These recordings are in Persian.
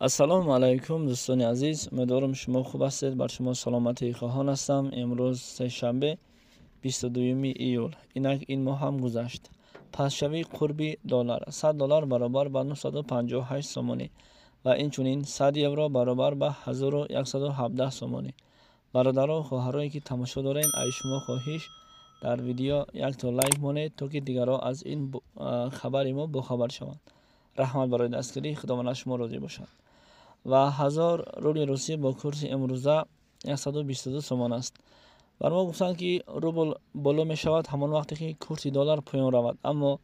السلام علیکم دوستان عزیز، امیدوارم شما خوب هستید. بر شما سلامتی خواهان هستم. امروز سه شنبه 22 ایول. اینک این ماه هم گذشت. پس شوی قربی دلار. 100 دلار برابر به 958 سومانی و اینچنین 100 یورو برابر به 1117 سومانی. برادران و خواهرایی که تماشا دارین، ای شما خواهش در ویدیو یک تا لایک مونید تا که دیگران از این خبر ما باخبر شوند. رحمت برای دستگیری خداوند شما راضی باشد. و 1000 روبل روسی با کورس امروزه 122 تومان است. بر ما گفتند که روبل بالا می شود همان وقتی که کورس دلار پایین رود، اما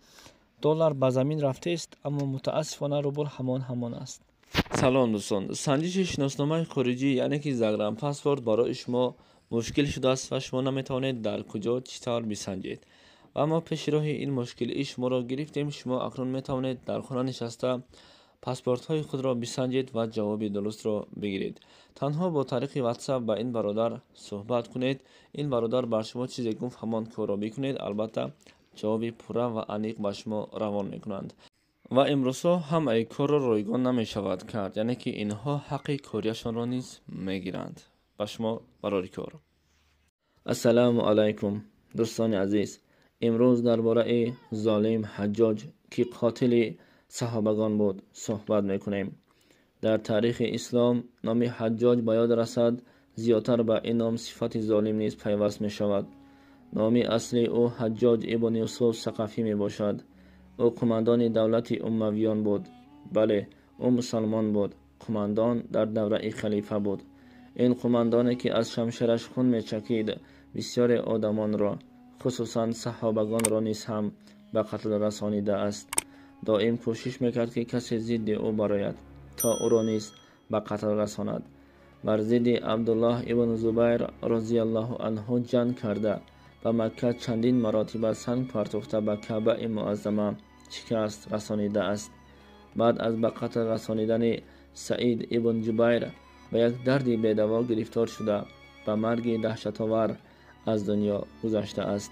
دلار به زمین رفته است، اما متاسفانه روبل همان است. سلام دوستان، سنجش شناسنامه خارجی یعنی که زگرم پاسپورت برای شما مشکل شده است و شما نمیتوانید در کجا چطور بسنجید. و اما پیش راه این مشکل شما را گرفتیم. شما اکنون میتوانید در خانه نشسته پاسپورت های خود را بسنجید و جواب درست را بگیرید. تنها با طریق واتساپ با این برادر صحبت کنید. این برادر بر شما چیزی گفت همان کار را بکنید. البته جواب پوره و عمیق به شما روان میکنند و امروزها هم ای کار را رایگان نمی شود کرد، یعنی که اینها حق کاریشان را نیز میگیرند. به شما برای کار. السلام علیکم دوستان عزیز. امروز درباره ظالم حجاج که قاتل صحابگان بود صحبت میکنیم. در تاریخ اسلام نام حجاج به یاد رسد، زیادتر به این نام صفت ظالم نیز پیوست می شود. نام اصلی او حجاج ابن یوسف ثقفی می باشد. او قماندان دولت امویان بود. بله، او مسلمان بود. قماندان در دوره خلیفه بود. این قماندانی که از شمشیرش خون می چکید بسیار آدمان را، خصوصا صحابگان را نیز هم به قتل رسانیده است. دائم کوشش میکرد که کسی ضد او براید تا او را نیز به قتل رساند. بر ضد عبدالله ابن زبیر رضی الله عنه جنگ کرده و مکه چندین مراتب سنگ پرتوخته به کعبه معظمه شکست رسانیده است. بعد از به قتل رسانیدن سعید ابن جبیر به یک درد بی‌دوا گرفتار شده به مرگ دهشت‌آور از دنیا گذشته است.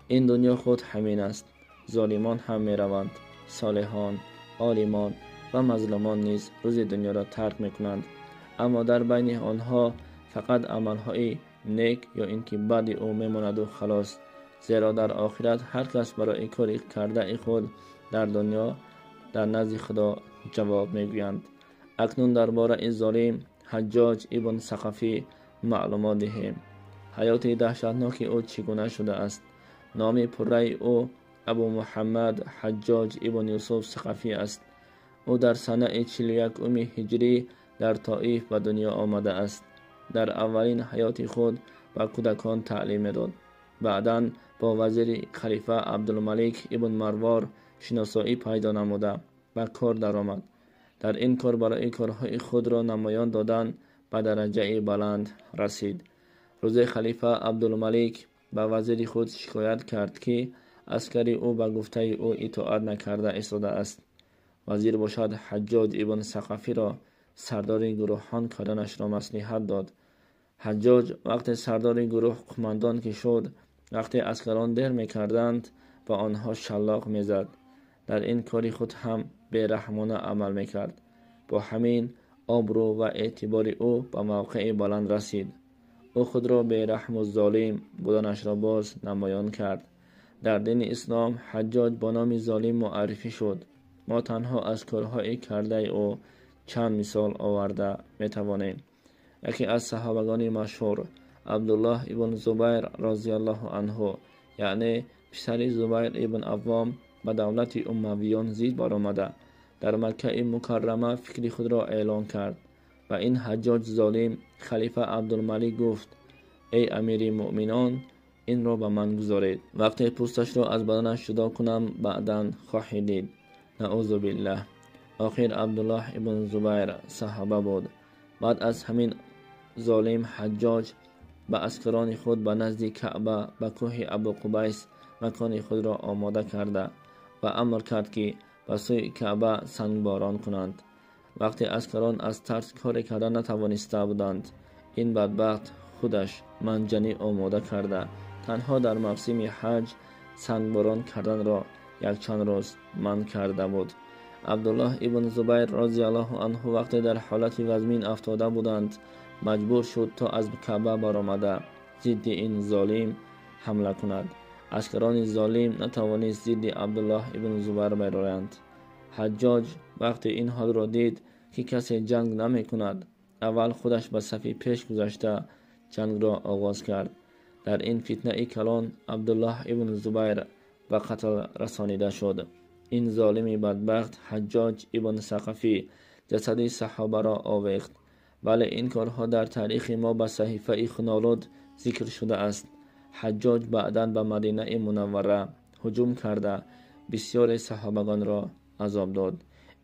این دنیا خود همین است. ظالمان هم میروند، صالحان، عالمان و مظلومان نیز روز دنیا را ترک میکنند، اما در بین آنها فقط عملهای نیک یا اینکه بد او میماند و خلاص. زیرا در آخرت هر کس برای کار کرده خود در دنیا در نزد خدا جواب میگویند. اکنون درباره این ظالم حجاج ابن ثقفی معلومات دهیم. حیات دهشتناک او چگونه شده است. نام پره او ابو محمد حجاج ابن یوسف ثقفی است. او در سنه 41 هجری در طائف به دنیا آمده است. در اولین حیات خود به کودکان تعلیم داد. بعداً با وزیر خلیفه عبدالملک ابن مروان شناسایی پیدا نموده به کار درآمد. در این کار برای کارهای خود را نمایان دادن به درجه بلند رسید. روز خلیفه عبدالملک به وزیر خود شکایت کرد که عسکری او به گفته او اطاعت نکرده ایستاده است. وزیر باشد حجاج ابن ثقفی را سردار گروهان کردنش را مصلحت داد. حجاج وقتی سردار گروه قماندان که شد، وقتی عسکران دیر میکردند به آنها شلاق میزد. در این کاری خود هم بیرحمانه عمل میکرد. با همین آبرو و اعتبار او به موقع بلند رسید. او خود را بیرحم و ظالم بودنش را باز نمایان کرد. در دین اسلام حجاج با نام ظالم معرفی شد. ما تنها از کارهای کرده او چند مثال آورده میتوانیم. یکی از صحابگان مشهور عبدالله ابن زبیر رضی الله عنه، یعنی پسر زبیر ابن عوام، به دولت امویان زید برآمده در مکه مکرمه فکر خود را اعلان کرد. و این حجاج ظالم خلیفه عبدالملک گفت: ای امیر مؤمنان، این را به من گذارید. وقتی پوستش را از بدنش جدا کنم بعداً خواهید دید. نعوذ بالله. آخر عبدالله ابن زبیر صحابه بود. بعد از همین ظالم حجاج به عسکران خود به نزد کعبه به کوه ابو قبیس مکان خود را آماده کرده و امر کرد که به سوی کعبه سنگباران کنند. وقتی عسکران از ترس کار کردن نتوانسته بودند، این بدبخت خودش منجنی آماده کرده تنها در موسم حج سنگباران کردن را یک چند روز منع کرده بود. عبدالله ابن زبیر رضی الله عنه وقتی در حالت وزمین افتاده بودند مجبور شد تا از کعبه برآمده ضد این ظالم حمله کند. عسکران ظالم نتوانست ضد عبدالله ابن زبیر برآیند. حجاج وقتی این حال را دید که کسی جنگ نمی کند اول خودش به صف پیش گذاشته جنگ را آغاز کرد. در این فتنه کلان عبدالله ابن زبیر به قتل رسانیده شد. این ظالم بدبخت حجاج ابن ثقفی جسد صحابه را آویخت. ولی این کارها در تاریخ ما به صحیفه خونالود ذکر شده است. حجاج بعداً به مدینه منوره هجوم کرده بسیار صحابگان را عذاب داد.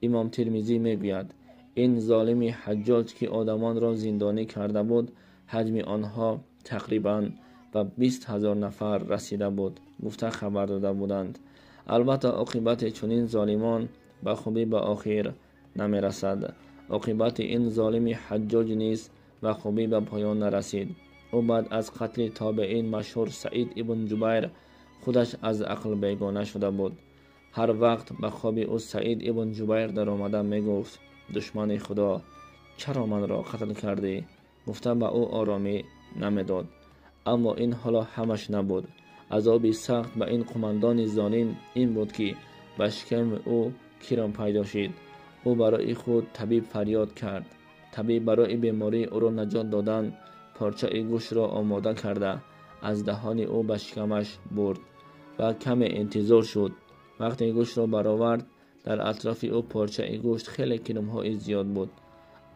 امام ترمذی میگوید این ظالم حجاج که آدمان را زندانی کرده بود حجم آنها تقریباً به 20,000 نفر رسیده بود گفته خبر داده بودند. البته عاقبت چنین ظالمان به خوبی به آخر نمی رسد. عاقبت این ظالم حجاج نیز به خوبی به پایان نرسید. او بعد از قتل تابعین مشهور سعید ابن جبیر خودش از عقل بیگانه شده بود. هر وقت به خواب او سعید ابن جبیر در آمده می گفت دشمن خدا چرا من را قتل کردی؟ گفته به او آرامی نمی داد. اما این حالا همش نبود. عذاب سخت به این قماندان ظالم این بود که به شکم او کرم پیدا شد. او برای خود طبیب فریاد کرد. طبیب برای بیماری او را نجات دادن پارچه گوشت را آماده کرده از دهان او به شکمش برد و کم انتظار شد. وقتی گوشت را برآورد در اطراف او پارچه گوشت خیلی کرم‌های زیاد بود.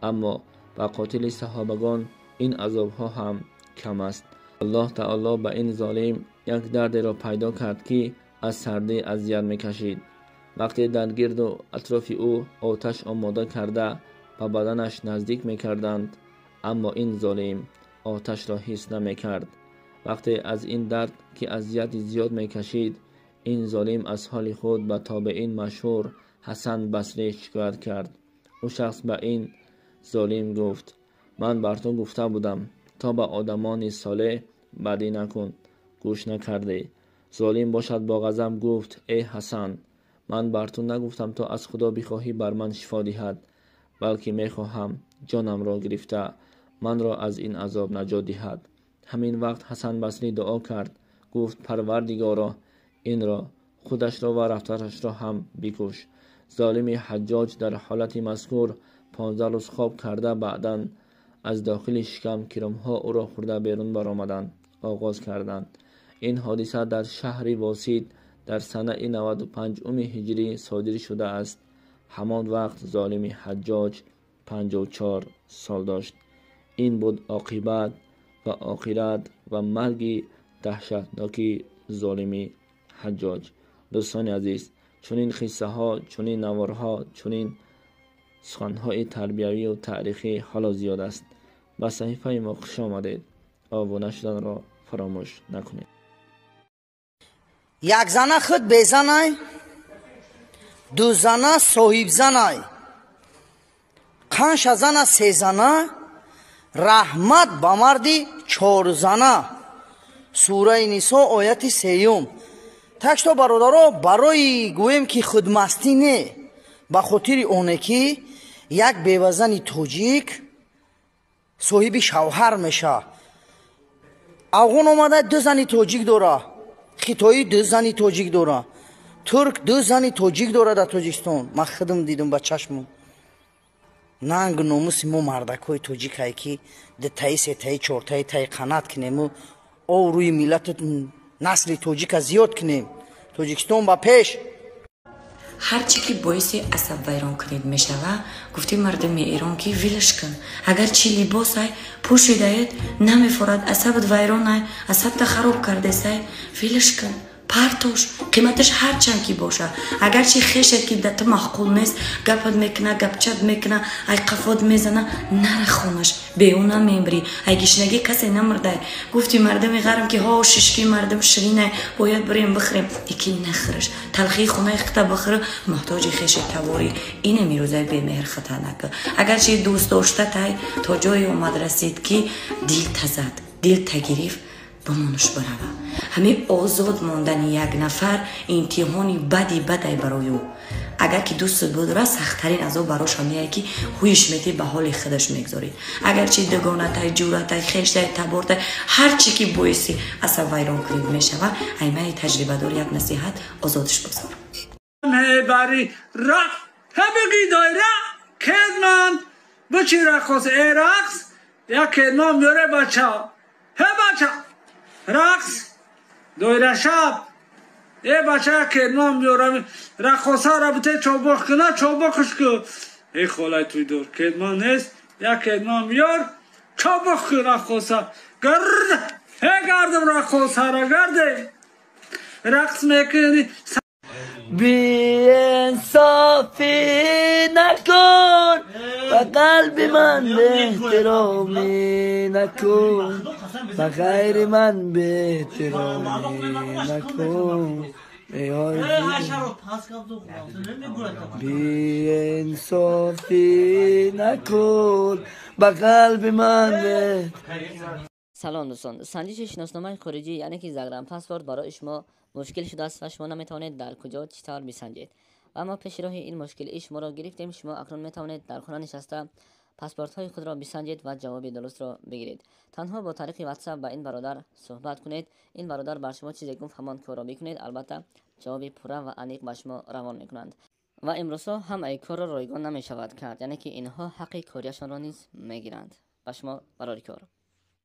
اما به قاتل صحابگان این عذاب‌ها هم کم است. الله تعالی به این ظالم یک درد را پیدا کرد که از سردی اذیت می‌کشید. وقتی در گرد و اطراف او آتش آماده کرده به بدنش نزدیک می‌کردند اما این ظالم آتش را حس نمی‌کرد. وقتی از این درد که اذیت زیاد می‌کشید این ظالم از حال خود به تابعین مشهور حسن بصری شکایت کرد. او شخص به این ظالم گفت من بر تو گفته بودم تا به آدمان صالح بدی نکن، گوش نکردی. ظالم باشد با غضب گفت ای حسن من بر تو نگفتم تا از خدا بخواهی بر من شفا دهد، بلکه میخواهم جانم را گرفته من را از این عذاب نجات دهد. همین وقت حسن بصری دعا کرد گفت پروردگارا این را خودش را و رفتارش را هم بکش. ظالم حجاج در حالت مذکور 15 روز خواب کرده بعداً از داخل شکم کرم‌ها او را خورده بیرون برآمدند آغاز کردند. این حادثه در شهر واسط در سنه 95 هجری صادر شده است. همان وقت ظالم حجاج 54 سال داشت. این بود عاقبت و آخرت و مرگ دهشتناک ظالم حجاج. دوستان عزیز چنین قصه ها چنین نوارها چنین سخنهای تربیوی و تاریخی حالا زیاد است. به صحیفه ما خوش آمدید. آبونه شدن را فراموش نکنید. یک زنه خود بزنه، دو زنه صاحب زنه، پنج زنه سه زنه، رحمت به مردی چهار زنه. سوره نساء آیت 3. تکشتا برادرها برای گویم که خودمستی نه به خاطر اونه که یک بیوزن توجیک صاحب شوهر میشه. افغان آمده 2 زنی توجیک داره، خیتایی 2 زنی توجیک داره، ترک 2 زنی توجیک داره در توجیکستان. من خودم دیدم با چشمم. ننگ ناموس ما مردکای توجیک هایی که ده تایی سه تایی چهار تایی تایی قنات کنیم او روی ملت نسل توجیک زیاد کنیم. توجیکستان با پیش. هرچی که باعث عصب ویران کنید میشوه گفتی مردم ایران که ویلش کن. اگر چی لباس های پوشیده نمیفورد عصبت ویران های عصبت خراب کرده سای ویلش کن. پرتوش قیمتش هر چند کی باشه. اگر چی خیشت که دت معقول نیست گپت میکنه گپچت میکنه ای قفاد میزنه نره خونش به اون میمری. ای گشنگی کسی نمرده گفتی مردم غرم که ها ششکی مردم شرینه باید بریم بخریم یکی نخرش تلخی خونه اخته بخره محتاج خیش تواری اینه میروزه به مهر خطا نکه. اگر چی دوست داشته تای تا جای اومد رسید که دیل تزد دیل تگریف بمونش بروه. همه آزاد ماندن یک نفر امتحانی بدی برای او. اگر که دوست بود را سخت‌ترین از او براش میاد که هویش میتی به حال خودش میگذارید. اگر چی دگانتای جورتای خشتای تبورتای هر چی که بویسی اصلا ویران کنید میشه و ایمه تجربه دار یک نصیحت آزادش بگذار. بری را همگی دایره کدمان بچی رقص ای رقص یا کدمان میاره بچه بچه رقص دایره شب ای بچه کدمان میاره رقص ها را بته چوبخ کنه چوبخش که ای خالای توی دور کدمان نیست یا کدمان میار چوبخ که رقص ها گرد گردم رقص ها را گرده رقص میکنی بی انصافی نکن و قلب من به احترامی نکن و غیر من به احترامی نکن بی انصافی نکن و قلب من به. سلام دوستان، سنجش شناسنامه خارجی یعنی که زگرم پاسپورت برای شما مشکل شده است و شما نمیتوانید در کجا چطور بسنجید. و ما پیش راه این مشکل شما را گرفتیم. شما اکنون میتوانید در خانه نشسته پاسپورت های خود را بسنجید و جواب درست را بگیرید. تنها با طریق واتساپ با این برادر صحبت کنید. این برادر بر شما چیزی گفت همان کار را بکنید. البته جواب پوره و عمیق به شما روان میکنند. و امروزها هم ای کار را رایگان نمی شود کرد، یعنی که اینها حق کاریشان را نیز میگیرند. به شما برای کار